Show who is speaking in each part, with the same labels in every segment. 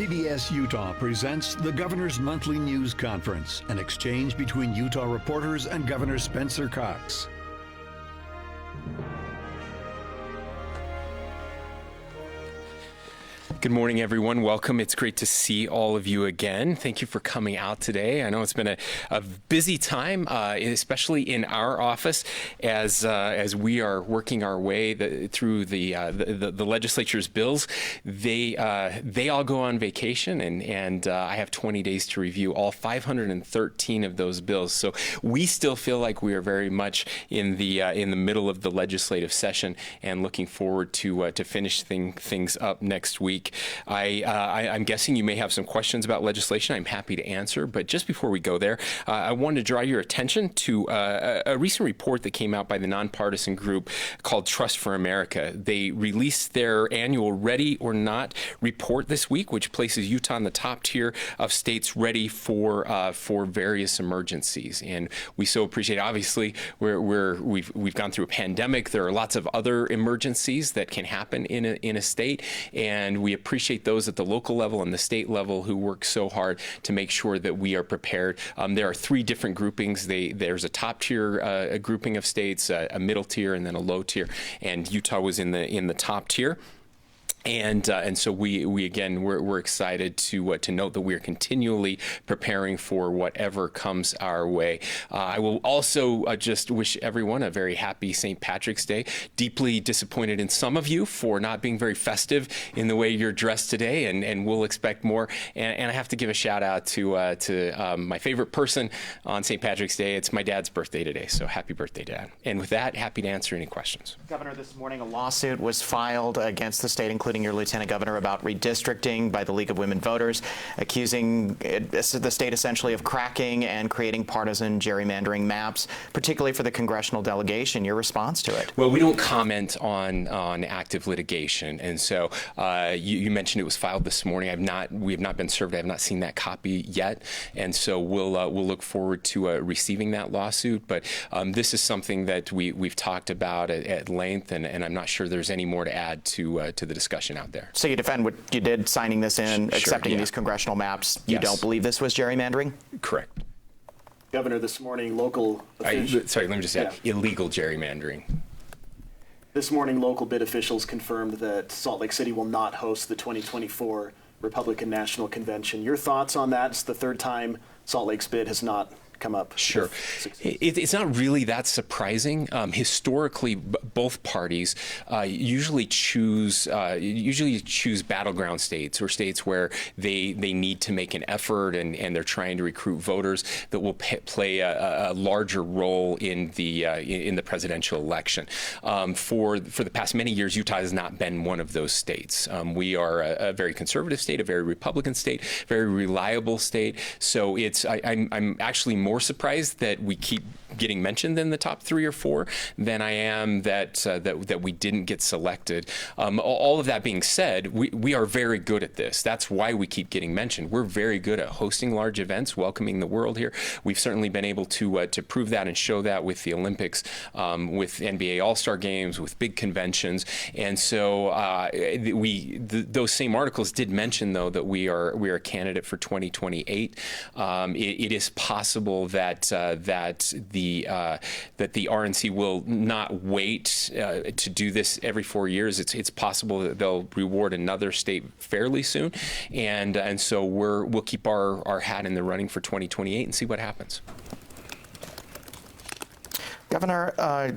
Speaker 1: PBS Utah presents the Governor's Monthly News Conference, an exchange between Utah reporters and Governor Spencer Cox.
Speaker 2: Good morning, everyone. Welcome. It's great to see all of you again. Thank you for coming out today. I know it's been a busy time, especially in our office, as we are working our way through the legislature's bills. They all go on vacation, and I have 20 days to review all 513 of those bills. So we still feel like we are very much in the middle of the legislative session, and looking forward to finishing things up next week. I'm guessing you may have some questions about legislation. I'm happy to answer, but just before we go there, I wanted to draw your attention to a recent report that came out by the nonpartisan group called Trust for America. They released their annual Ready or Not report this week, which places Utah in the top tier of states ready for various emergencies, and we so appreciate. Obviously, we've gone through a pandemic. There are lots of other emergencies that can happen in a state, and we appreciate those at the local level and the state level who work so hard to make sure that we are prepared. There are three different groupings. There's a top tier grouping of states, a middle tier, and then a low tier. And Utah was in the top tier. And so we're excited to note that we are continually preparing for whatever comes our way. I will also just wish everyone a very happy St. Patrick's Day. Deeply disappointed in some of you for not being very festive in the way you're dressed today, and we'll expect more. And I have to give a shout out to my favorite person on St. Patrick's Day. It's my dad's birthday today, so happy birthday, Dad. And with that, happy to answer any questions.
Speaker 3: Governor, this morning a lawsuit was filed against the state, including your lieutenant governor, about redistricting by the League of Women Voters, accusing the state essentially of cracking and creating partisan gerrymandering maps, particularly for the congressional delegation. Your response to it?
Speaker 2: Well, we don't comment on active litigation, and so you mentioned it was filed this morning. We have not been served. I have not seen that copy yet, and so we'll look forward to receiving that lawsuit. But this is something that we've talked about at length, and I'm not sure there's any more to add to the discussion out there.
Speaker 3: So you defend what you did, signing this in, accepting these congressional maps. You don't believe this was gerrymandering?
Speaker 2: Correct.
Speaker 4: Governor, this morning, local officials...
Speaker 2: Sorry, let me just add, illegal gerrymandering.
Speaker 4: This morning, local bid officials confirmed that Salt Lake City will not host the 2024 Republican National Convention. Your thoughts on that? It's the third time Salt Lake's bid has not come up.
Speaker 2: Sure. It's not really that surprising. Historically, both parties usually choose battleground states, or states where they need to make an effort and they're trying to recruit voters that will play a larger role in the presidential election. For the past many years, Utah has not been one of those states. We are a very conservative state, a very Republican state, very reliable state. So I'm actually more surprised that we keep getting mentioned in the top 3 or 4 than I am that we didn't get selected. All of that being said, we are very good at this. That's why we keep getting mentioned. We're very good at hosting large events, welcoming the world here. We've certainly been able to prove that and show that with the Olympics, with NBA All-Star games, with big conventions. And so those same articles did mention, though, that we are a candidate for 2028. It is possible that the RNC will not wait to do this every 4 years. It's possible that they'll reward another state fairly soon, and so we'll keep our hat in the running for 2028 and see what happens.
Speaker 3: Governor,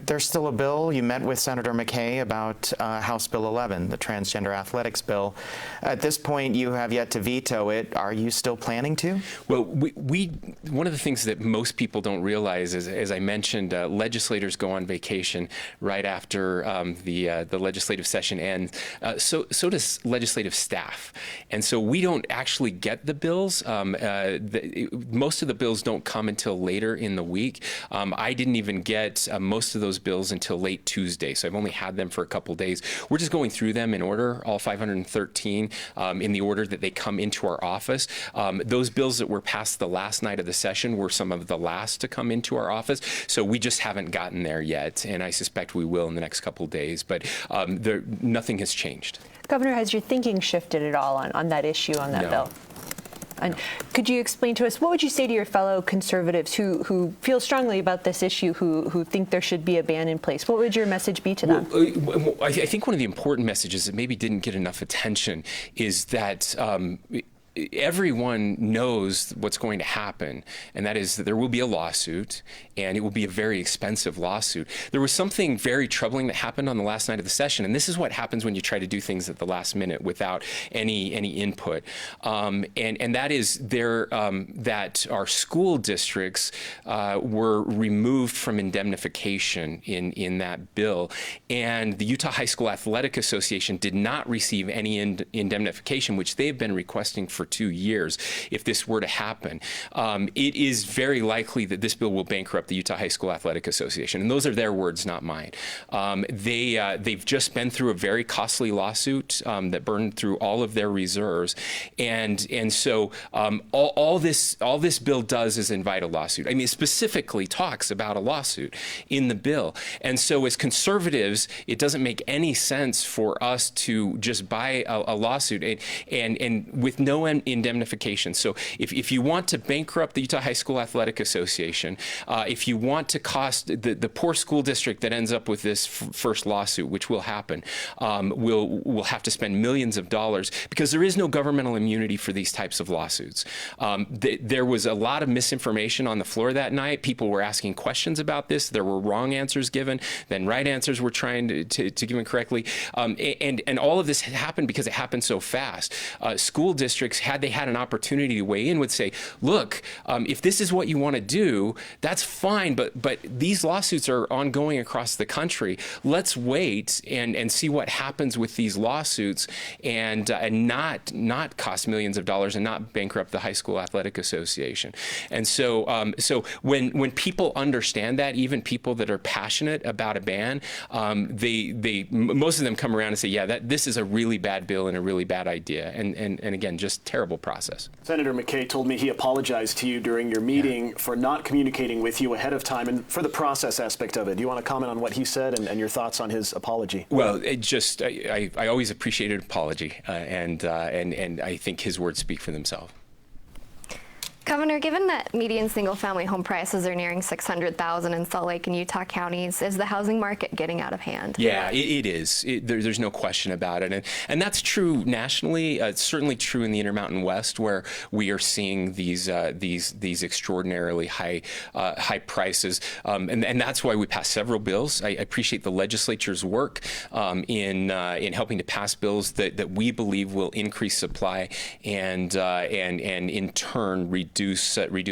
Speaker 3: there's still a bill. You met with Senator McKay about House Bill 11, the Transgender Athletics Bill. At this point, you have yet to veto it. Are you still planning to?
Speaker 2: Well, one of the things that most people don't realize is, as I mentioned, legislators go on vacation right after the legislative session ends. So does legislative staff. And so we don't actually get the bills. Most of the bills don't come until later in the week. I didn't even get get most of those bills until late Tuesday, so I've only had them for a couple days. We're just going through them in order, all 513, in the order that they come into our office. Those bills that were passed the last night of the session were some of the last to come into our office, so we just haven't gotten there yet, and I suspect we will in the next couple of days, but nothing has changed.
Speaker 5: Governor, has your thinking shifted at all on that issue, on that bill? And could you explain to us, what would you say to your fellow conservatives who feel strongly about this issue, who think there should be a ban in place? What would your message be to them?
Speaker 2: Well, I think one of the important messages that maybe didn't get enough attention is that everyone knows what's going to happen, and that is that there will be a lawsuit, and it will be a very expensive lawsuit. There was something very troubling that happened on the last night of the session, and this is what happens when you try to do things at the last minute without any input. And that is that our school districts were removed from indemnification in that bill, and the Utah High School Athletic Association did not receive any indemnification, which they've been requesting for 2 years. If this were to happen, it is very likely that this bill will bankrupt the Utah High School Athletic Association, and those are their words, not mine. They've just been through a very costly lawsuit that burned through all of their reserves, and so all this bill does is invite a lawsuit. I mean, it specifically talks about a lawsuit in the bill, and so as conservatives, it doesn't make any sense for us to just buy a lawsuit and with no indemnification. So if you want to bankrupt the Utah High School Athletic Association, if you want to cost the poor school district that ends up with this first lawsuit, which will happen, will have to spend millions of dollars, because there is no governmental immunity for these types of lawsuits. There was a lot of misinformation on the floor that night. People were asking questions about this. There were wrong answers given, then right answers were trying to give correctly. And all of this happened because it happened so fast. School districts, had they had an opportunity to weigh in, would say, look, if this is what you want to do, that's fine, but these lawsuits are ongoing across the country. Let's wait and see what happens with these lawsuits, and not cost millions of dollars and not bankrupt the High School Athletic Association. And so when people understand that, even people that are passionate about a ban, most of them come around and say, yeah, this is a really bad bill and a really bad idea. And again, just terrible process.
Speaker 4: Senator McKay told me he apologized to you during your meeting for not communicating with you ahead of time and for the process aspect of it. Do you want to comment on what he said and your thoughts on his apology?
Speaker 2: Well, I always appreciated an apology, and I think his words speak for themselves.
Speaker 6: Governor, given that median single-family home prices are nearing $600,000 in Salt Lake and Utah counties, is the housing market getting out of hand?
Speaker 2: Yeah, it is. There's no question about it, and that's true nationally. It's certainly true in the Intermountain West, where we are seeing these extraordinarily high prices, and that's why we passed several bills. I appreciate the legislature's work in helping to pass bills that we believe will increase supply and in turn reduce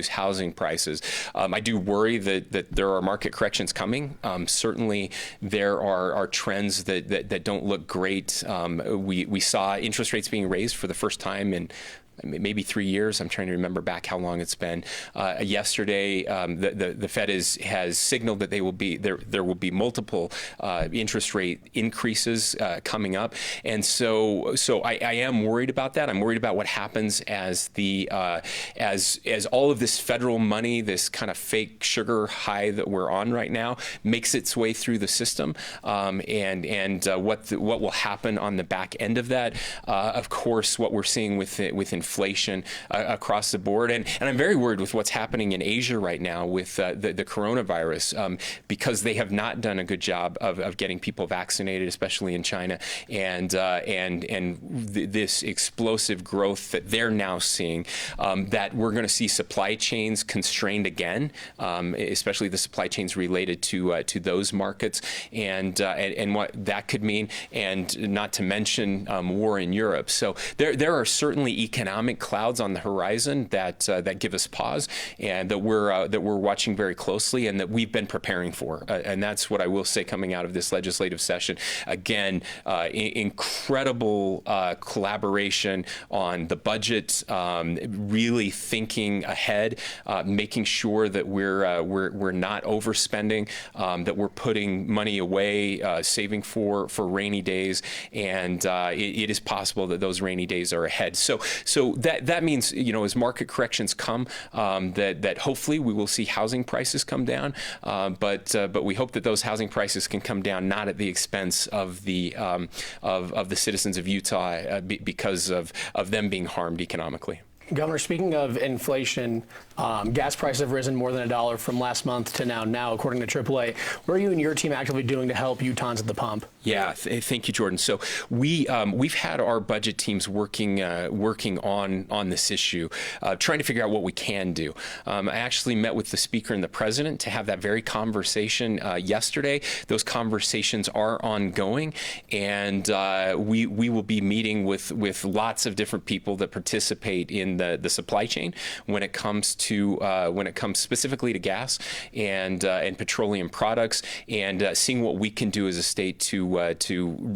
Speaker 2: housing prices. I do worry that there are market corrections coming. Certainly, there are trends that don't look great. We saw interest rates being raised for the first time in maybe 3 years. I'm trying to remember back how long it's been. Yesterday, the Fed has signaled that there will be multiple interest rate increases coming up, and so I am worried about that. I'm worried about what happens as all of this federal money, this kind of fake sugar high that we're on right now, makes its way through the system, and what will happen on the back end of that. Of course, what we're seeing with inflation across the board. And I'm very worried with what's happening in Asia right now with the coronavirus, because they have not done a good job of getting people vaccinated, especially in China, and this explosive growth that they're now seeing, that we're going to see supply chains constrained again, especially the supply chains related to those markets, and what that could mean, and not to mention war in Europe. So there are certainly economic economic clouds on the horizon that give us pause, and that we're watching very closely, and that we've been preparing for. And that's what I will say coming out of this legislative session. Again, incredible collaboration on the budget, really thinking ahead, making sure that we're not overspending, that we're putting money away, saving for rainy days, and it is possible that those rainy days are ahead. So that means, as market corrections come, that hopefully we will see housing prices come down, but we hope that those housing prices can come down not at the expense of the citizens of Utah because of them being harmed economically.
Speaker 7: Governor, speaking of inflation, gas prices have risen more than $1 from last month to now, according to AAA. What are you and your team actively doing to help Utahns at the pump?
Speaker 2: Yeah, thank you, Jordan. So we've had our budget teams working on this issue, trying to figure out what we can do. I actually met with the Speaker and the President to have that very conversation yesterday. Those conversations are ongoing, and we will be meeting with lots of different people that participate in the supply chain when it comes specifically to gas and petroleum products, and seeing what we can do as a state to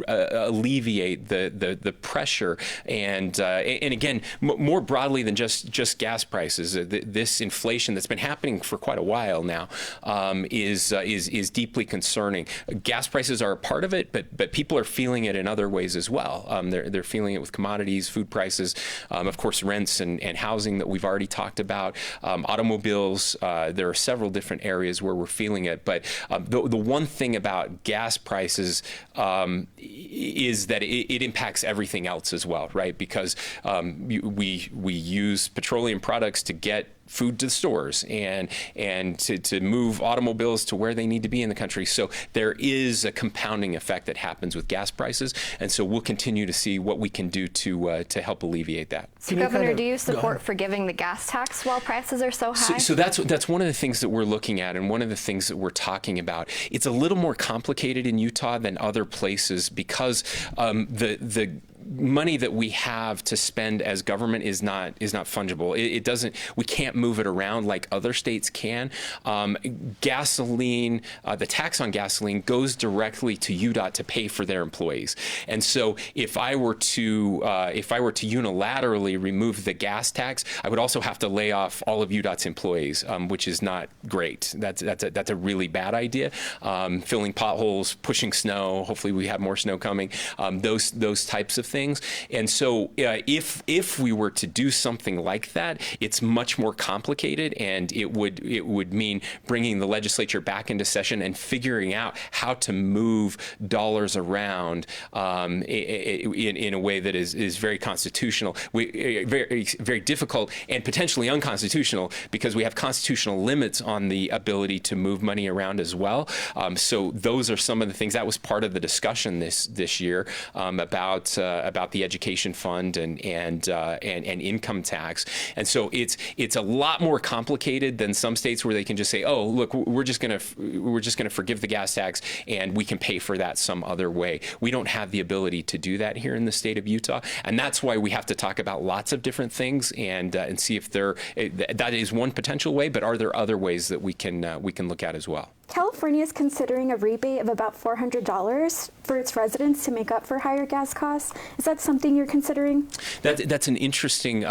Speaker 2: alleviate the pressure and again, more broadly than just gas prices. This inflation that's been happening for quite a while now is deeply concerning. Gas prices are a part of it, but people are feeling it in other ways as well. They're feeling it with commodities, food prices, of course, rents and housing that we've already talked about, automobiles. There are several different areas where we're feeling it. But the one thing about gas prices is that it impacts everything else as well, right? Because we use petroleum products to get food to the stores and to move automobiles to where they need to be in the country. So there is a compounding effect that happens with gas prices, and so we'll continue to see what we can do to help alleviate that.
Speaker 6: So, Governor, do you support forgiving the gas tax while prices are so high?
Speaker 2: So that's one of the things that we're looking at, and one of the things that we're talking about. It's a little more complicated in Utah than other places because the money that we have to spend as government is not fungible. It doesn't. We can't move it around like other states can. Gasoline, the tax on gasoline goes directly to UDOT to pay for their employees. And so if I were to unilaterally remove the gas tax, I would also have to lay off all of UDOT's employees, which is not great. That's a really bad idea. Filling potholes, pushing snow. Hopefully we have more snow coming. Those types of things. And so if we were to do something like that, it's much more complicated, and it would mean bringing the legislature back into session and figuring out how to move dollars around in a way that is very constitutional, very, very difficult, and potentially unconstitutional, because we have constitutional limits on the ability to move money around as well. So those are some of the things that was part of the discussion this year about the education fund and income tax. And so it's a lot more complicated than some states where they can just say, oh, look, we're just going to forgive the gas tax and we can pay for that some other way. We don't have the ability to do that here in the state of Utah, and that's why we have to talk about lots of different things and see if that is one potential way, but are there other ways that we can look at as well?
Speaker 8: California is considering a rebate of about $400 for its residents to make up for higher gas costs. Is that something you're considering? That's
Speaker 2: an interesting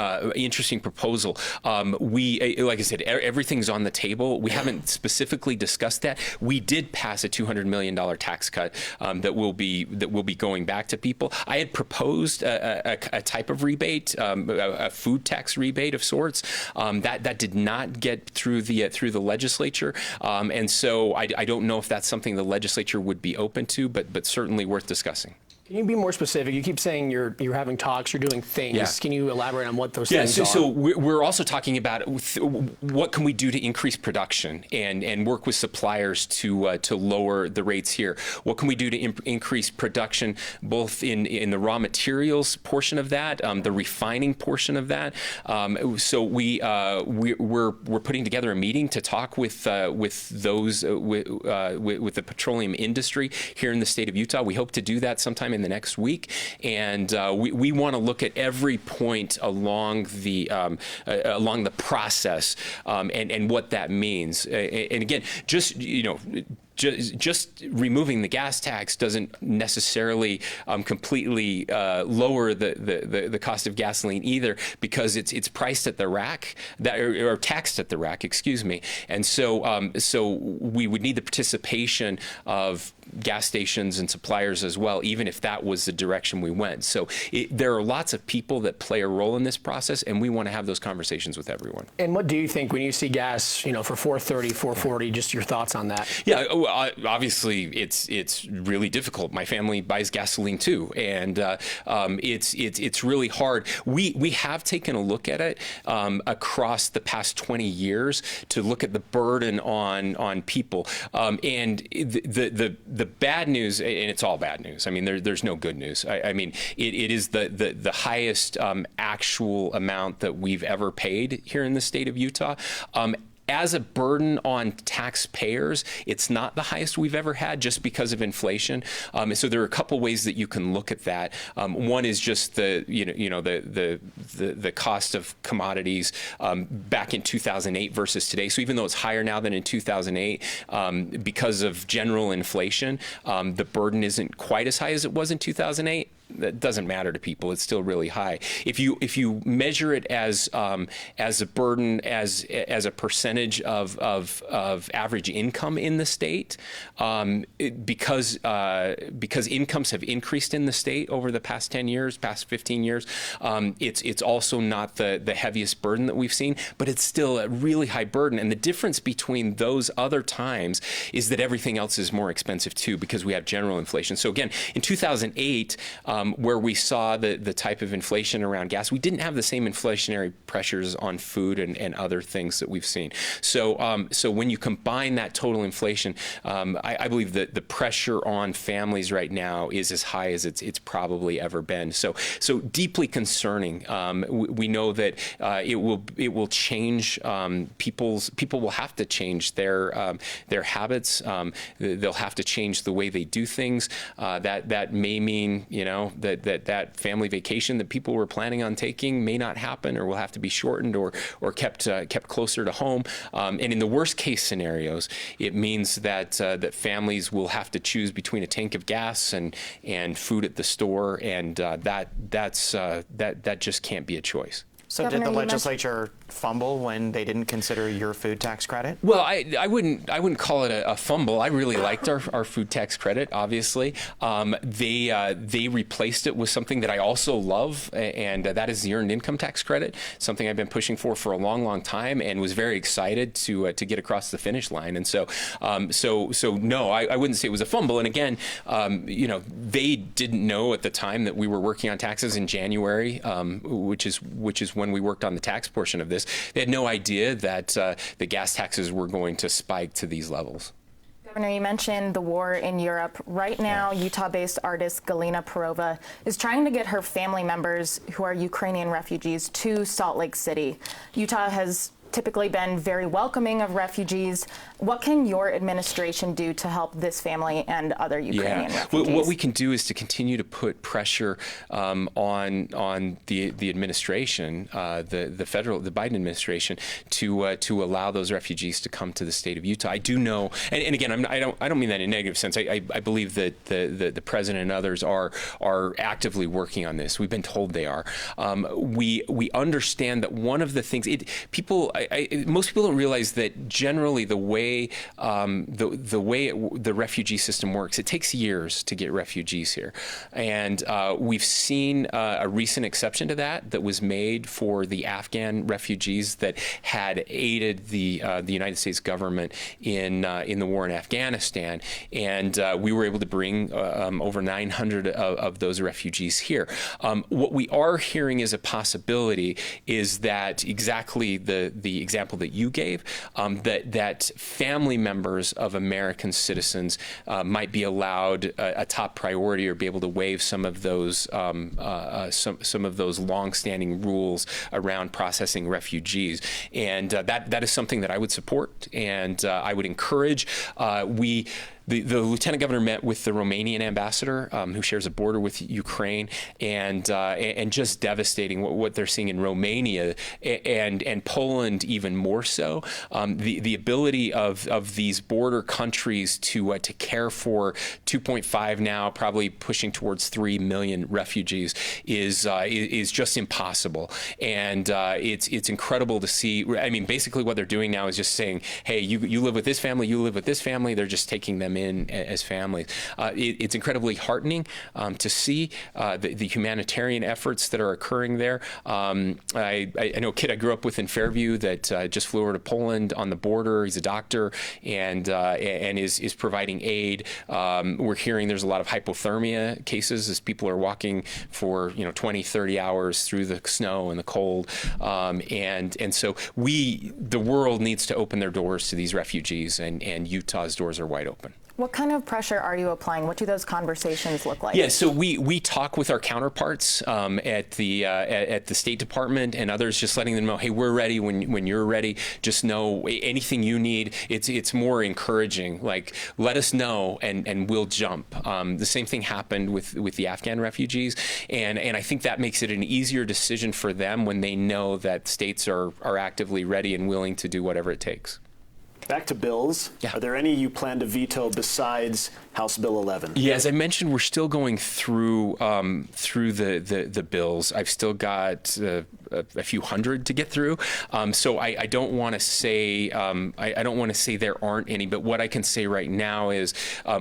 Speaker 2: proposal. Like I said, everything's on the table. We haven't specifically discussed that. We did pass a $200 million tax cut that will be going back to people. I had proposed a type of rebate, a food tax rebate of sorts. That did not get through the legislature, and so I don't know if that's something the legislature would be open to, but certainly worth discussing.
Speaker 7: Can you be more specific? You keep saying you're having talks, you're doing things. Yeah. Can you elaborate on what those things are?
Speaker 2: So we're also talking about what can we do to increase production and work with suppliers to lower the rates here. What can we do to increase production, both in the raw materials portion of that, the refining portion of that. So we're putting together a meeting to talk with the petroleum industry here in the state of Utah. We hope to do that sometime in in the next week, and we want to look at every point along the process and what that means. And again, just removing the gas tax doesn't necessarily completely lower the cost of gasoline either, because it's priced at the rack, or taxed at the rack, excuse me. And so we would need the participation of gas stations and suppliers as well, even if that was the direction we went. So there are lots of people that play a role in this process, and we want to have those conversations with everyone.
Speaker 7: And what do you think when you see gas, for $4.30, $4.40? Just your thoughts on that?
Speaker 2: Yeah, obviously it's really difficult. My family buys gasoline too, and it's really hard. We have taken a look at it across the past 20 years to look at the burden on people, and the bad news, and it's all bad news. I mean, there's no good news. I mean, it is the highest actual amount that we've ever paid here in the state of Utah. As a burden on taxpayers, it's not the highest we've ever had, just because of inflation. So there are a couple ways that you can look at that. One is just the cost of commodities back in 2008 versus today. So even though it's higher now than in 2008, because of general inflation, the burden isn't quite as high as it was in 2008. That doesn't matter to people. It's still really high. If you measure it as a burden, as a percentage of average income in the state, because incomes have increased in the state over the past 10 years, past 15 years, it's also not the heaviest burden that we've seen, but it's still a really high burden. And the difference between those other times is that everything else is more expensive too, because we have general inflation. So again, in 2008. Where we saw the type of inflation around gas, we didn't have the same inflationary pressures on food and other things that we've seen. So when you combine that total inflation, I believe that the pressure on families right now is as high as it's probably ever been. So deeply concerning. We know that it will change people will have to change their habits. They'll have to change the way they do things. That may mean that family vacation that people were planning on taking may not happen, or will have to be shortened or kept closer to home. And in the worst case scenarios, it means that families will have to choose between a tank of gas and food at the store, and that just can't be a choice.
Speaker 3: So
Speaker 6: Governor,
Speaker 3: did the legislature fumble when they didn't consider your food tax credit?
Speaker 2: Well, I wouldn't call it a fumble. I really liked our food tax credit, obviously. They replaced it with something that I also love, and that is the earned income tax credit, something I've been pushing for a long, long time, and was very excited to get across the finish line. And so no, I wouldn't say it was a fumble. And again, they didn't know at the time that we were working on taxes in January, which is when we worked on the tax portion of this. They had no idea that the gas taxes were going to spike to these levels.
Speaker 9: Governor, you mentioned the war in Europe. Right now, Utah-based artist Galina Perova is trying to get her family members who are Ukrainian refugees to Salt Lake City. Utah has typically been very welcoming of refugees. What can your administration do to help this family and other Ukrainian refugees?
Speaker 2: Well, what we can do is to continue to put pressure on the administration, the Biden administration, to allow those refugees to come to the state of Utah. I do know, and again, I don't mean that in a negative sense. I believe that the president and others are actively working on this. We've been told they are. We understand that one of the things most people don't realize that generally the way the refugee system works, it takes years to get refugees here, and we've seen a recent exception to that was made for the Afghan refugees that had aided the United States government in the war in Afghanistan, and we were able to bring over 900 of those refugees here. What we are hearing as a possibility is that exactly the example that you gave, that family members of American citizens might be allowed a top priority, or be able to waive some of those long-standing rules around processing refugees, and that is something that I would support and I would encourage. the lieutenant governor met with the Romanian ambassador, who shares a border with Ukraine, and just devastating what they're seeing in Romania and Poland even more so. The ability of these border countries to care for 2.5 now, probably pushing towards 3 million refugees is just impossible. And it's incredible to see. I mean, basically what they're doing now is just saying, hey, you live with this family, you live with this family. They're just taking them in as families. It's incredibly heartening to see the humanitarian efforts that are occurring there. I know a kid I grew up with in Fairview that just flew over to Poland on the border. He's a doctor and is providing aid. We're hearing there's a lot of hypothermia cases as people are walking for 20, 30 hours through the snow and the cold. And so the world needs to open their doors to these refugees, and Utah's doors are wide open.
Speaker 9: What kind of pressure are you applying? What do those conversations look like?
Speaker 2: Yeah, so we talk with our counterparts at the State Department and others, just letting them know, hey, we're ready when you're ready. Just know anything you need. It's more encouraging. Like, let us know and we'll jump. The same thing happened with the Afghan refugees, and I think that makes it an easier decision for them when they know that states are actively ready and willing to do whatever it takes.
Speaker 4: Back to bills.
Speaker 2: Yeah.
Speaker 4: Are there any you plan to veto besides House Bill 11?
Speaker 2: Yeah, as I mentioned, we're still going through the bills. I've still got a few hundred to get through, so I don't want to say I don't want to say there aren't any. But what I can say right now is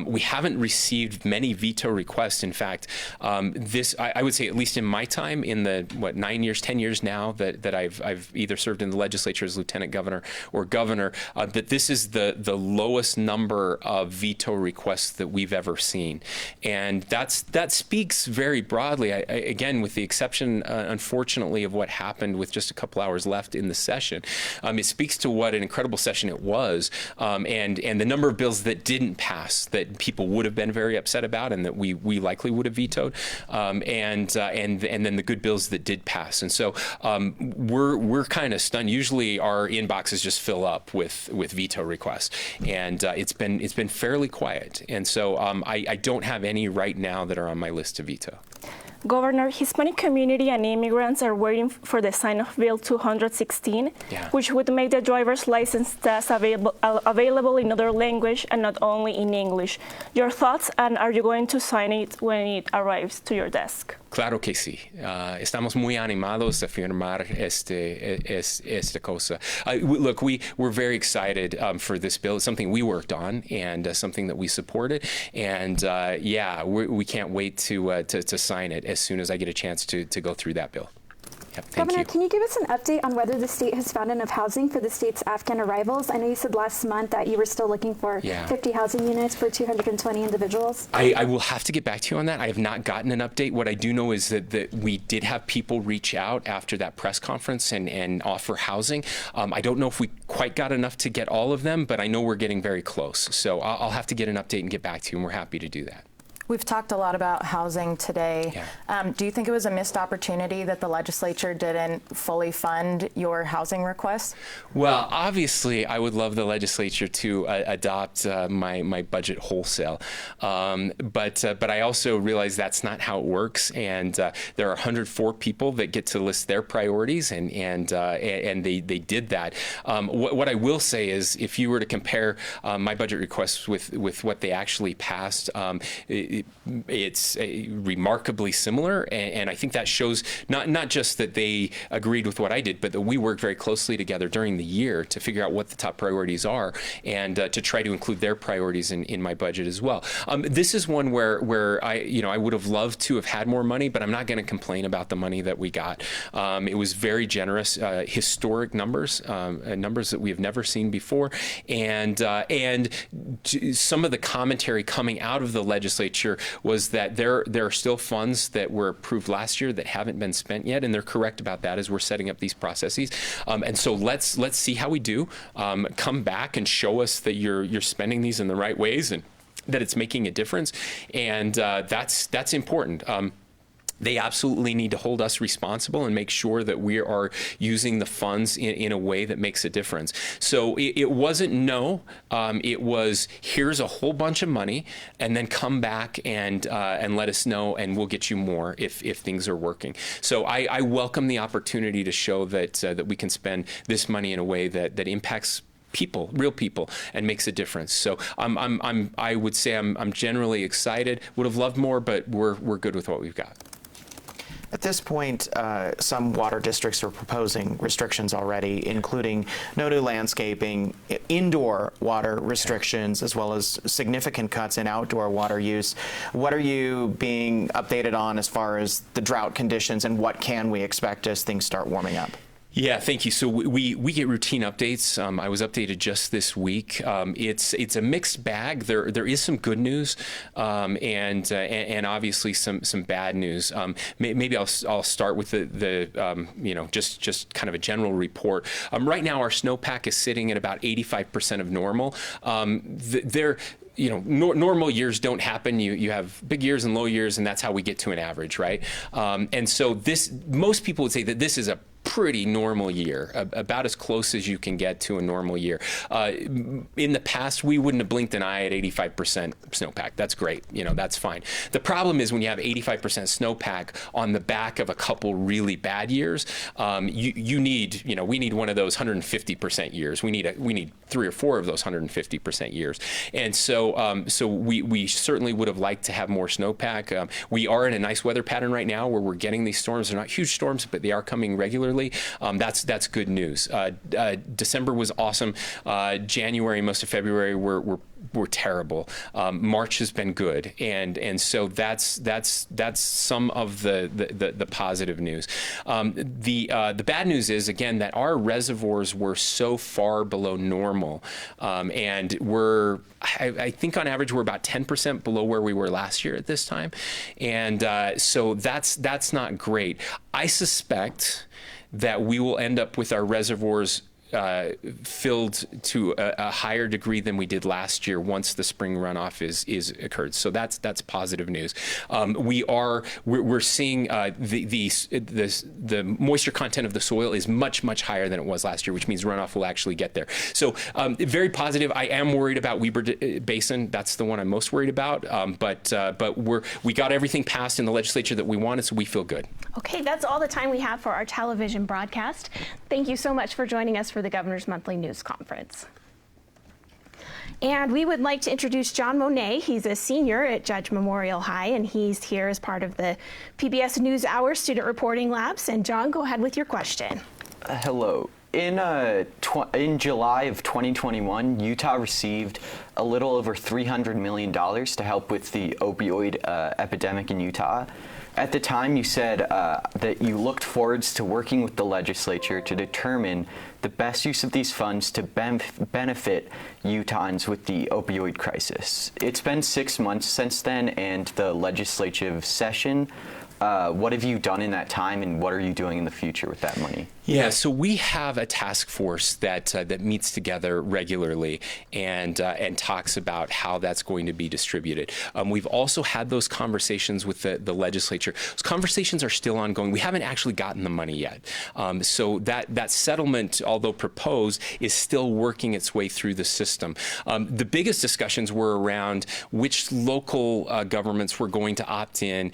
Speaker 2: we haven't received many veto requests. In fact, I would say, at least in my time, in the 9 years, 10 years now that I've either served in the legislature as lieutenant governor or governor, that this is the lowest number of veto requests that we've ever seen. And that speaks very broadly, again, with the exception, unfortunately, of what happened with just a couple hours left in the session. It speaks to what an incredible session it was, and the number of bills that didn't pass that people would have been very upset about and that we likely would have vetoed, and then the good bills that did pass. And so we're kind of stunned. Usually our inboxes just fill up with veto requests, and it's been fairly quiet. And so I don't have any right now that are on my list to veto.
Speaker 10: Governor, Hispanic community and immigrants are waiting for the sign of Bill 216, which would make the driver's license test available in other language and not only in English. Your thoughts, and are you going to sign it when it arrives to your desk?
Speaker 2: Claro que sí. Estamos muy animados a firmar esta cosa. Look, we're very excited for this bill. It's something we worked on and something that we supported. And we can't wait to sign it as soon as I get a chance to go through that bill.
Speaker 8: Governor, can you give us an update on whether the state has found enough housing for the state's Afghan arrivals? I know you said last month that you were still looking for 50 housing units for 220 individuals.
Speaker 2: I will have to get back to you on that. I have not gotten an update. What I do know is that we did have people reach out after that press conference and offer housing. I don't know if we quite got enough to get all of them, but I know we're getting very close. So I'll have to get an update and get back to you, and we're happy to do that.
Speaker 9: We've talked a lot about housing today. Do you think it was a missed opportunity that the legislature didn't fully fund your housing requests?
Speaker 2: Well, obviously, I would love the legislature to adopt my budget wholesale, but I also realize that's not how it works. And there are 104 people that get to list their priorities, and they did that. What I will say is, if you were to compare my budget requests with what they actually passed, it's remarkably similar, and I think that shows not just that they agreed with what I did, but that we worked very closely together during the year to figure out what the top priorities are, and to try to include their priorities in my budget as well. This is one where I would have loved to have had more money, but I'm not going to complain about the money that we got. It was very generous, historic numbers, numbers that we have never seen before, and some of the commentary coming out of the legislature was that there are still funds that were approved last year that haven't been spent yet, and they're correct about that as we're setting up these processes. And so let's see how we do. Come back and show us that you're spending these in the right ways and that it's making a difference, and that's important. they absolutely need to hold us responsible and make sure that we are using the funds in a way that makes a difference. So it wasn't no, it was here's a whole bunch of money, and then come back and let us know, and we'll get you more if things are working. So I welcome the opportunity to show that we can spend this money in a way that impacts people, real people, and makes a difference. So I would say I'm generally excited. Would have loved more, but we're good with what we've got.
Speaker 3: At this point, some water districts are proposing restrictions already, including no new landscaping, indoor water restrictions, as well as significant cuts in outdoor water use. What are you being updated on as far as the drought conditions, and what can we expect as things start warming up?
Speaker 2: Yeah, thank you. So we get routine updates. I was updated just this week. It's a mixed bag. There is some good news, and obviously some bad news. Maybe I'll start with the just kind of a general report. Right now, our snowpack is sitting at about 85% of normal. Normal years don't happen. You have big years and low years, and that's how we get to an average, right? And so most people would say that this is a pretty normal year, about as close as you can get to a normal year. In the past, we wouldn't have blinked an eye at 85% snowpack. That's great. That's fine. The problem is when you have 85% snowpack on the back of a couple really bad years, we need one of those 150% years. We need 3 or 4 of those 150% years. And so we certainly would have liked to have more snowpack. We are in a nice weather pattern right now where we're getting these storms. They're not huge storms, but they are coming regularly. That's good news. December was awesome. January, most of February were terrible. March has been good, and so that's some of the positive news. The bad news is again that our reservoirs were so far below normal, and I think on average we're about 10% below where we were last year at this time, and so that's not great. I suspect that we will end up with our reservoirs filled to a higher degree than we did last year once the spring runoff is occurred. So that's positive news. We're seeing the moisture content of the soil is much higher than it was last year, which means runoff will actually get there. So very positive. I am worried about Weber Basin. That's the one I'm most worried about. But we got everything passed in the legislature that we wanted, so we feel good.
Speaker 11: Okay, that's all the time we have for our television broadcast. Thank you so much for joining us for the Governor's Monthly News Conference. And we would like to introduce John Monet. He's a senior at Judge Memorial High, and he's here as part of the PBS NewsHour Student Reporting Labs. And John, go ahead with your question.
Speaker 12: Hello. In July of 2021, Utah received a little over $300 million to help with the opioid epidemic in Utah. At the time, you said that you looked forwards to working with the legislature to determine the best use of these funds to benefit Utahns with the opioid crisis. It's been 6 months since then, and the legislative session. What have you done in that time, and what are you doing in the future with that money?
Speaker 2: Yeah, so we have a task force that meets together regularly and talks about how that's going to be distributed. We've also had those conversations with the legislature. Those conversations are still ongoing. We haven't actually gotten the money yet. So that settlement, although proposed, is still working its way through the system. The biggest discussions were around which local governments were going to opt in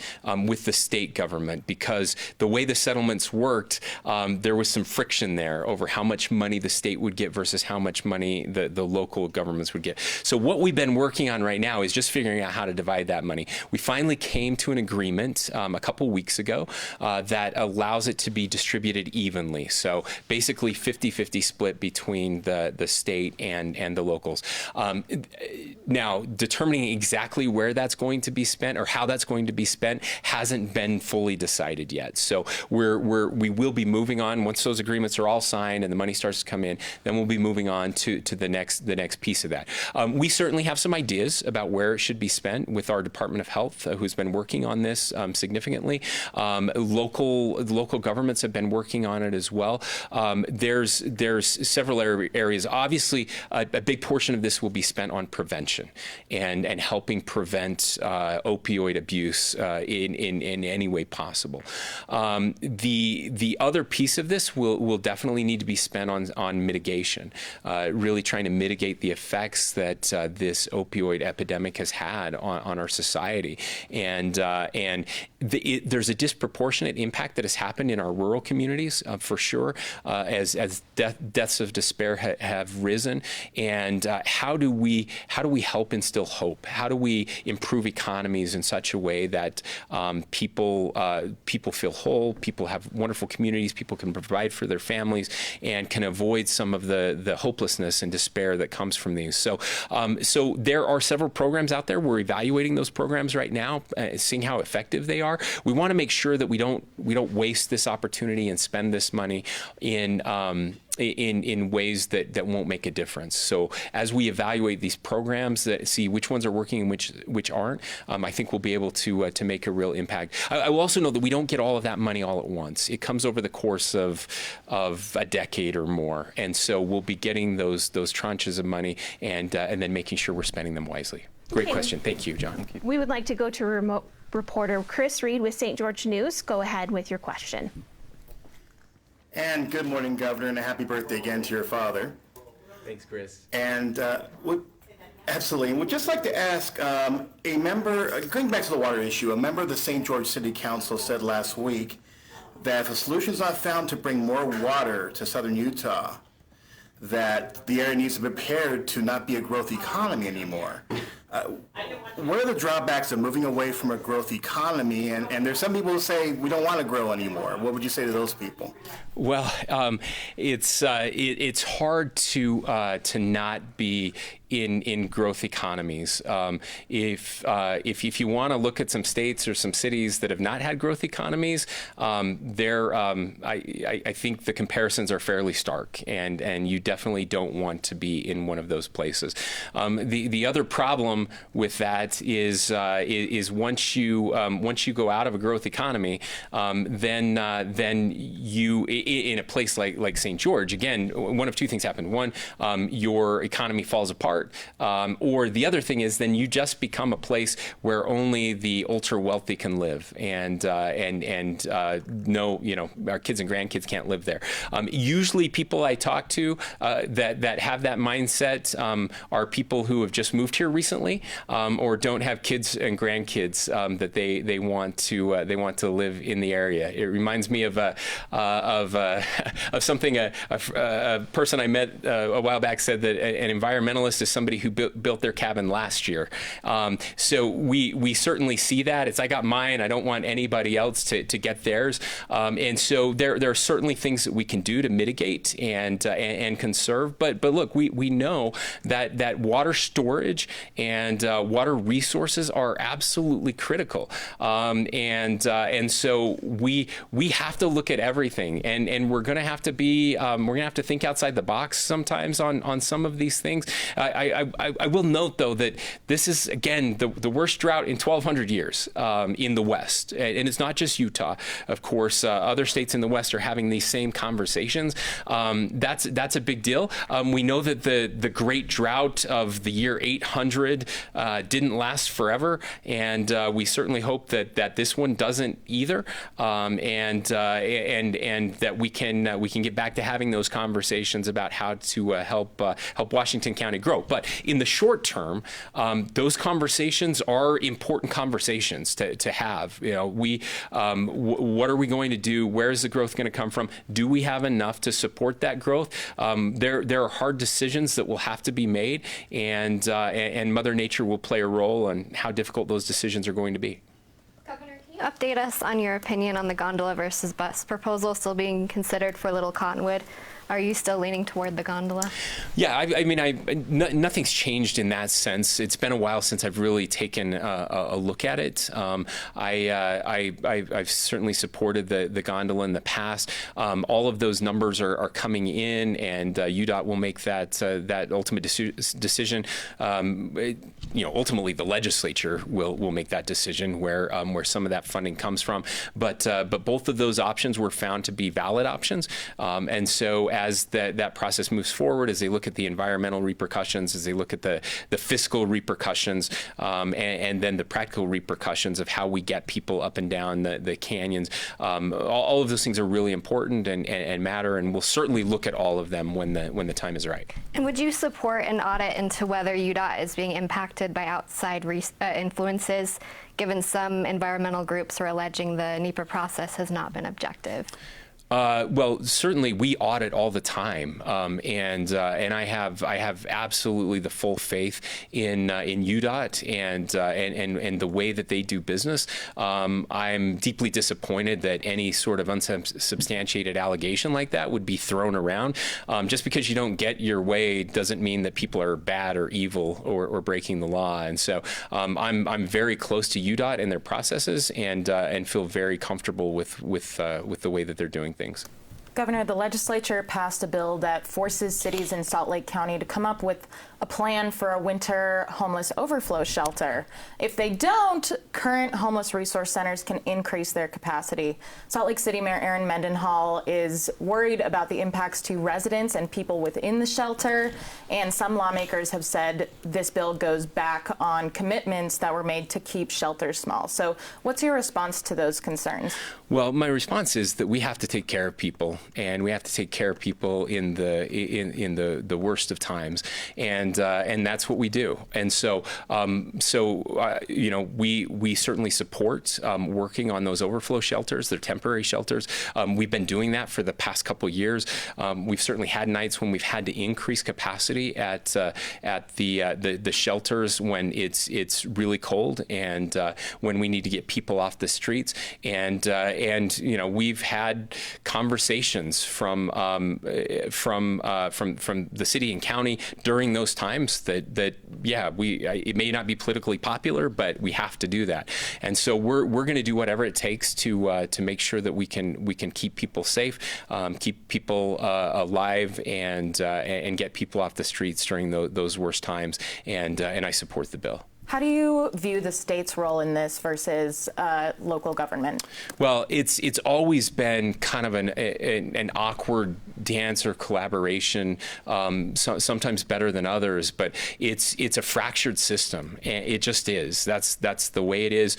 Speaker 2: with the state government, because the way the settlements worked, there was some friction there over how much money the state would get versus how much money the local governments would get. So what we've been working on right now is just figuring out how to divide that money. We finally came to an agreement a couple weeks ago that allows it to be distributed evenly. So basically 50-50 split between the state and the locals. Now, determining exactly where that's going to be spent or how that's going to be spent hasn't been fully decided yet. So we will be moving on once those agreements are all signed and the money starts to come in. Then we'll be moving on to the next piece of that. We certainly have some ideas about where it should be spent with our Department of Health, who's been working on this significantly. Local governments have been working on it as well. There's several areas. Obviously, a big portion of this will be spent on prevention and helping prevent opioid abuse in any way possible. The other piece of this will definitely need to be spent on mitigation, really trying to mitigate the effects that this opioid epidemic has had on our society. And there's a disproportionate impact that has happened in our rural communities, for sure, as deaths of despair have risen. And how do we help instill hope? How do we improve economies in such a way that people feel whole, people have wonderful communities, people can provide for their families, and can avoid some of the hopelessness and despair that comes from these. So there are several programs out there. We're evaluating those programs right now, seeing how effective they are. We want to make sure that we don't waste this opportunity and spend this money in ways that won't make a difference. So as we evaluate these programs, see which ones are working and which aren't, I think we'll be able to make a real impact. I will also know that we don't get all of that money all at once. It comes over the course of a decade or more, and so we'll be getting those tranches of money and then making sure we're spending them wisely. Great question. Thank you, John. Thank you.
Speaker 11: We would like to go to remote reporter Chris Reed with St. George News. Go ahead with your question.
Speaker 13: And good morning, Governor, and a happy birthday again to your father.
Speaker 2: Thanks, Chris.
Speaker 13: And absolutely. And would just like to ask a member, going back to the water issue, a member of the St. George City Council said last week that if a solution is not found to bring more water to southern Utah, that the area needs to be prepared to not be a growth economy anymore. What are the drawbacks of moving away from a growth economy? And there's some people who say we don't want to grow anymore. What would you say to those people?
Speaker 2: Well, it's hard to not be in growth economies. If you want to look at some states or some cities that have not had growth economies, I think the comparisons are fairly stark, and you definitely don't want to be in one of those places. The other problem with that is once you go out of a growth economy, then you in a place like St. George, again, one of two things happen. One, your economy falls apart, or the other thing is then you just become a place where only the ultra wealthy can live, and no, our kids and grandkids can't live there. Usually, people I talk to that have that mindset are people who have just moved here recently, or don't have kids and grandkids that they want to live in the area. It reminds me of something a person I met a while back said that an environmentalist is somebody who built their cabin last year. So we certainly see that. It's I got mine. I don't want anybody else to get theirs. And so there are certainly things that we can do to mitigate and conserve. But look, we know that water storage and water resources are absolutely critical. And so we have to look at everything, and we're going to have to be we're going to have to think outside the box sometimes on some of these things. I will note though that this is again the worst drought in 1,200 years in the West, and it's not just Utah. Of course, other states in the West are having these same conversations. That's a big deal. We know that the Great Drought of the year 800 didn't last forever, and we certainly hope that this one doesn't either, and that we can get back to having those conversations about how to help Washington County grow. But in the short term, those conversations are important conversations to have. What are we going to do? Where is the growth going to come from? Do we have enough to support that growth? There are hard decisions that will have to be made, and Mother Nature will play a role in how difficult those decisions are going to be.
Speaker 6: Governor, can you update us on your opinion on the gondola versus bus proposal still being considered for Little Cottonwood? Are you still leaning toward the gondola? Yeah,
Speaker 2: nothing's changed in that sense. It's been a while since I've really taken a look at it. I've certainly supported the gondola in the past. All of those numbers are coming in, and UDOT will make that ultimate decision. Ultimately, the legislature will make that decision where some of that funding comes from. But both of those options were found to be valid options, and so as that process moves forward, as they look at the environmental repercussions, as they look at the fiscal repercussions, and then the practical repercussions of how we get people up and down the canyons, all of those things are really important and matter, and we'll certainly look at all of them when the time is right.
Speaker 6: And would you support an audit into whether UDOT is being impacted by outside influences, given some environmental groups are alleging the NEPA process has not been objective?
Speaker 2: Well, certainly we audit all the time, and I have absolutely the full faith in UDOT and the way that they do business. I'm deeply disappointed that any sort of unsubstantiated allegation like that would be thrown around. Just because you don't get your way doesn't mean that people are bad or evil or breaking the law. And so I'm very close to UDOT and their processes, and feel very comfortable with the way that they're doing things.
Speaker 9: Governor, the legislature passed a bill that forces cities in Salt Lake County to come up with a plan for a winter homeless overflow shelter. If they don't, current homeless resource centers can increase their capacity. Salt Lake City Mayor Erin Mendenhall is worried about the impacts to residents and people within the shelter, and some lawmakers have said this bill goes back on commitments that were made to keep shelters small. So what's your response to those concerns?
Speaker 2: Well, my response is that we have to take care of people, and we have to take care of people in the worst of times, and that's what we do. And so you know, we certainly support working on those overflow shelters. They're temporary shelters. We've been doing that for the past couple of years. We've certainly had nights when we've had to increase capacity at the shelters when it's really cold, and when we need to get people off the streets. And you know, we've had conversations from the city and county during those times that yeah, it may not be politically popular, but we have to do that. And so we're going to do whatever it takes to make sure that we can keep people safe, keep people alive, and get people off the streets during those worst times. And I support the bill.
Speaker 9: How do you view the state's role in this versus local government? Well,
Speaker 2: it's always been kind of an awkward dance or collaboration, sometimes better than others, but it's a fractured system. It just is. That's the way it is.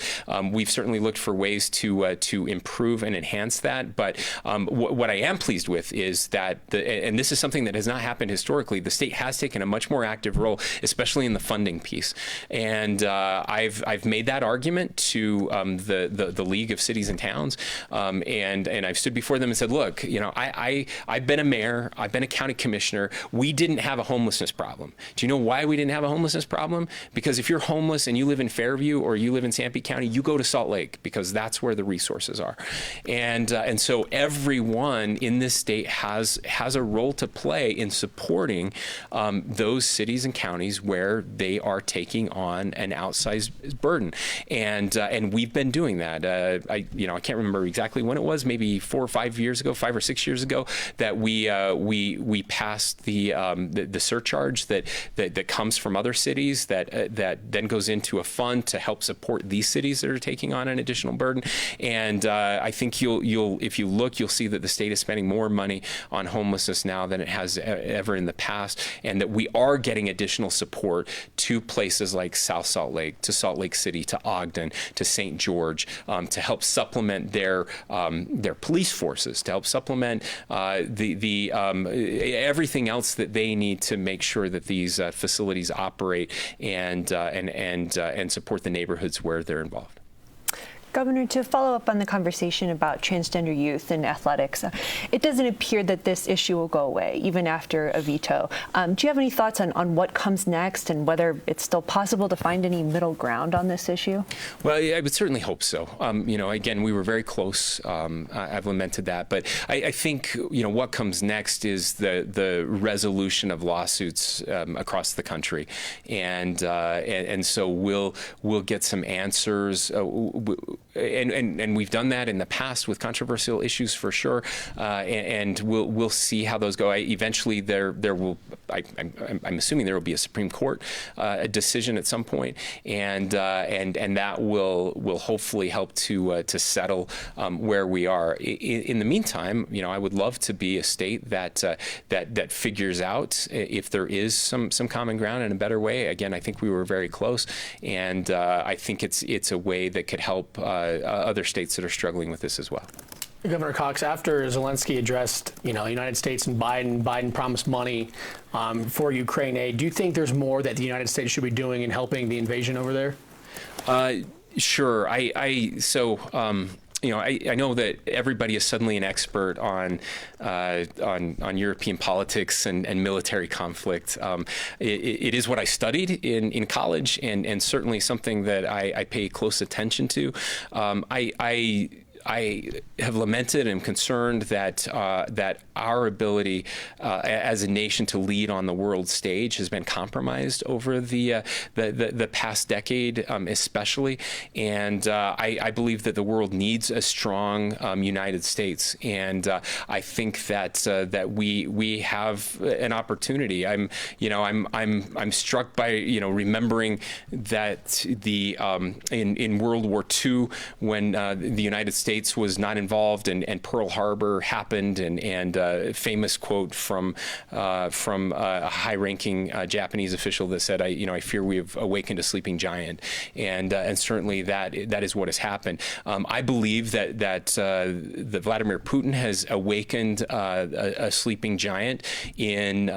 Speaker 2: We've certainly looked for ways to improve and enhance that, but what I am pleased with is that, and this is something that has not happened historically, the state has taken a much more active role, especially in the funding piece. And I've made that argument to the League of Cities and Towns, and I've stood before them and said, look, you know, I've been a mayor, I've been a county commissioner. We didn't have a homelessness problem. Do you know why we didn't have a homelessness problem? Because if you're homeless and you live in Fairview or you live in Sanpete County, you go to Salt Lake because that's where the resources are. And so everyone in this state has a role to play in supporting those cities and counties where they are taking on an outsized burden, and we've been doing that. I can't remember exactly when it was, maybe 5 or 6 years ago, that we passed the surcharge that comes from other cities that then goes into a fund to help support these cities that are taking on an additional burden. And I think if you look, you'll see that the state is spending more money on homelessness now than it has ever in the past, and that we are getting additional support to places like South Salt Lake, to Salt Lake City, to Ogden, to St. George, to help supplement their police forces, to help supplement everything else that they need to make sure that these facilities operate and support the neighborhoods where they're involved.
Speaker 5: Governor, to follow up on the conversation about transgender youth and athletics, it doesn't appear that this issue will go away, even after a veto. Do you have any thoughts on what comes next and whether it's still possible to find any middle ground on this issue?
Speaker 2: Well, I would certainly hope so. Again, we were very close. I've lamented that. But I think, what comes next is the resolution of lawsuits across the country. And so we'll get some answers. and we've done that in the past with controversial issues for sure, and we'll see how those go. Eventually, there will. I'm assuming there will be a Supreme Court decision at some point, and that will hopefully help to settle where we are. In the meantime, I would love to be a state that figures out if there is some common ground in a better way. Again, I think we were very close, and I think it's a way that could help other states that are struggling with this as well.
Speaker 7: Governor Cox, after Zelensky addressed, the United States and Biden promised money for Ukraine aid, do you think there's more that the United States should be doing in helping the invasion over there?
Speaker 2: Sure. I know that everybody is suddenly an expert on European politics and military conflict. It is what I studied in college, and certainly something that I pay close attention to. I have lamented and concerned that our ability as a nation to lead on the world stage has been compromised over the past decade, especially. And I believe that the world needs a strong United States, and I think that we have an opportunity. I'm struck by remembering that in World War II, when the United States was not involved and Pearl Harbor happened, and a famous quote from a high-ranking Japanese official that said, I fear we have awakened a sleeping giant, and certainly that is what has happened. I believe that Vladimir Putin has awakened a sleeping giant in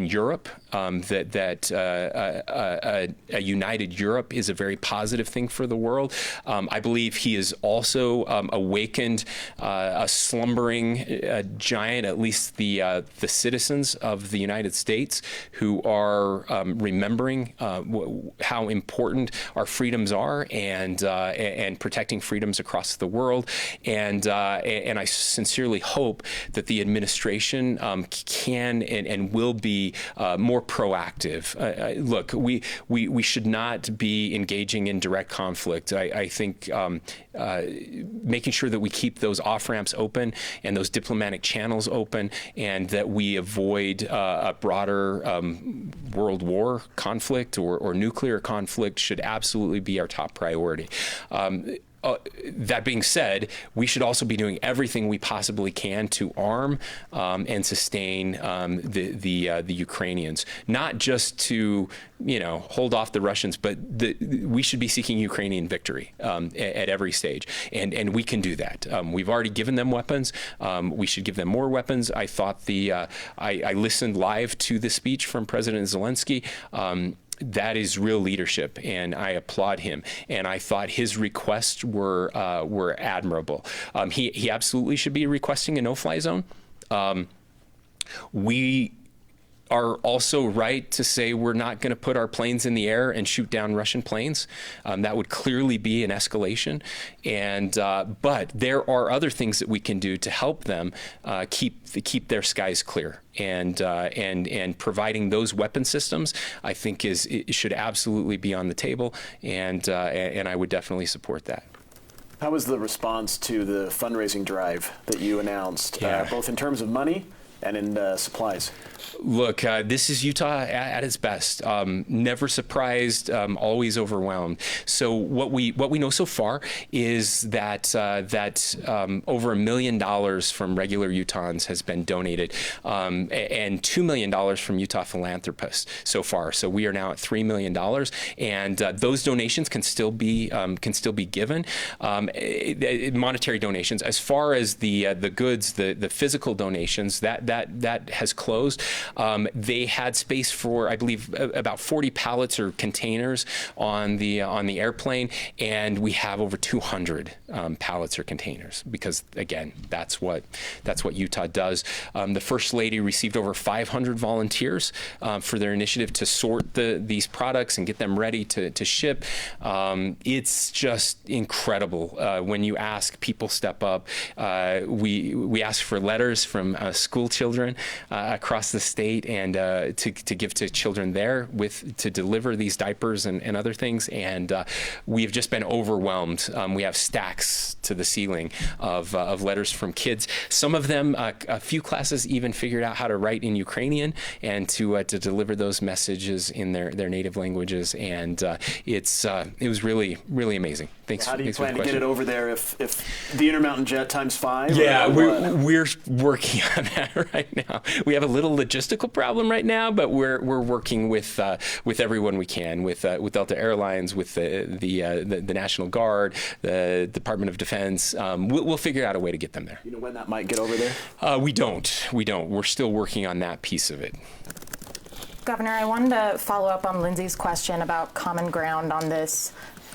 Speaker 2: Europe. That a united Europe is a very positive thing for the world. I believe he is also awakened a slumbering giant, at least the citizens of the United States, who are remembering how important our freedoms are, and protecting freedoms across the world. And I sincerely hope that the administration can and will be more proactive. Look, we should not be engaging in direct conflict. I think making sure that we keep those off-ramps open and those diplomatic channels open, and that we avoid a broader world war conflict or nuclear conflict should absolutely be our top priority. That being said, we should also be doing everything we possibly can to arm and sustain the Ukrainians, not just to hold off the Russians, but we should be seeking Ukrainian victory at every stage, and we can do that. We've already given them weapons. We should give them more weapons. I thought I listened live to the speech from President Zelensky. That is real leadership, and I applaud him. And I thought his requests were admirable. He absolutely should be requesting a no-fly zone. We are also right to say we're not going to put our planes in the air and shoot down Russian planes. That would clearly be an escalation. And but there are other things that we can do to help them keep their skies clear. And providing those weapon systems, I think it should absolutely be on the table. And I would definitely support that.
Speaker 4: How was the response to the fundraising drive that you announced, both in terms of money and in supplies?
Speaker 2: Look, this is Utah at its best. Never surprised, always overwhelmed. So what we know so far is that over $1 million from regular Utahns has been donated, and $2 million from Utah philanthropists so far. So we are now at $3 million, and those donations can still be given, monetary donations. As far as the goods, the physical donations, that has closed. They had space for, I believe, about 40 pallets or containers on the airplane, and we have over 200 pallets or containers, because again, that's what Utah does. The First Lady received over 500 volunteers for their initiative to sort these products and get them ready to ship. It's just incredible when you ask. People step up. We ask for letters from school children across the a state and to give to children there to deliver these diapers and other things. And we've just been overwhelmed. We have stacks to the ceiling of letters from kids. Some of them, a few classes even figured out how to write in Ukrainian and to deliver those messages in their native languages. And it was really, really amazing. Thanks.
Speaker 4: How do you
Speaker 2: for the
Speaker 4: plan to get
Speaker 2: question.
Speaker 4: it over there if the Intermountain Jet times 5?
Speaker 2: Yeah, we're working on that right now. We have a little logistical problem right now, but we're working with everyone we can, with Delta Airlines, with the National Guard, the Department of Defense. We'll figure out a way to get them there.
Speaker 4: You know when that might get over there?
Speaker 2: We don't. We're still working on that piece of it.
Speaker 9: Governor, I wanted to follow up on Lindsay's question about common ground on this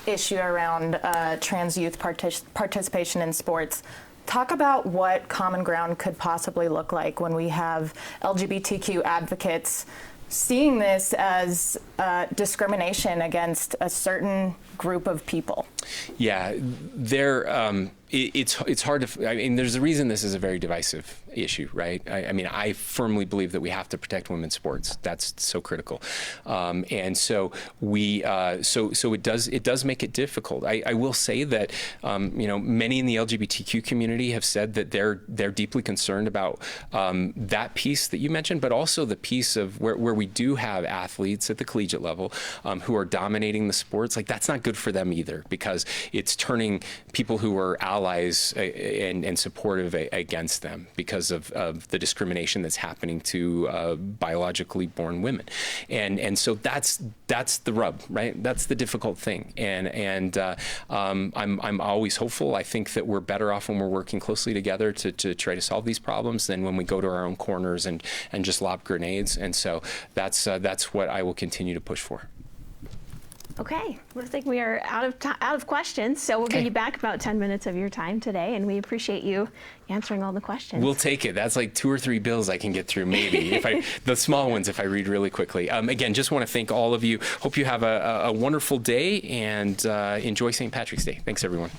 Speaker 9: issue around trans youth participation in sports. Talk about what common ground could possibly look like when we have LGBTQ advocates seeing this as discrimination against a certain group of people.
Speaker 2: Yeah, it's hard to. I mean, there's a reason this is a very divisive issue, right? I mean, I firmly believe that we have to protect women's sports. That's so critical, and so it does make it difficult. I will say that many in the LGBTQ community have said that they're deeply concerned about that piece that you mentioned, but also the piece of where we do have athletes at the collegiate level who are dominating the sports. Like, that's not good for them either, because it's turning people who are allies and supportive against them because of the discrimination that's happening to biologically born women, and so that's the rub, right? That's the difficult thing, and I'm always hopeful. I think that we're better off when we're working closely together to try to solve these problems than when we go to our own corners and just lob grenades. And so that's what I will continue to push for.
Speaker 11: Okay, looks like we are out of questions, so we'll give you back about 10 minutes of your time today, and we appreciate you answering all the questions.
Speaker 2: We'll take it. That's like 2 or 3 bills I can get through, maybe, the small ones if I read really quickly. Again, just want to thank all of you. Hope you have a wonderful day and enjoy St. Patrick's Day. Thanks, everyone.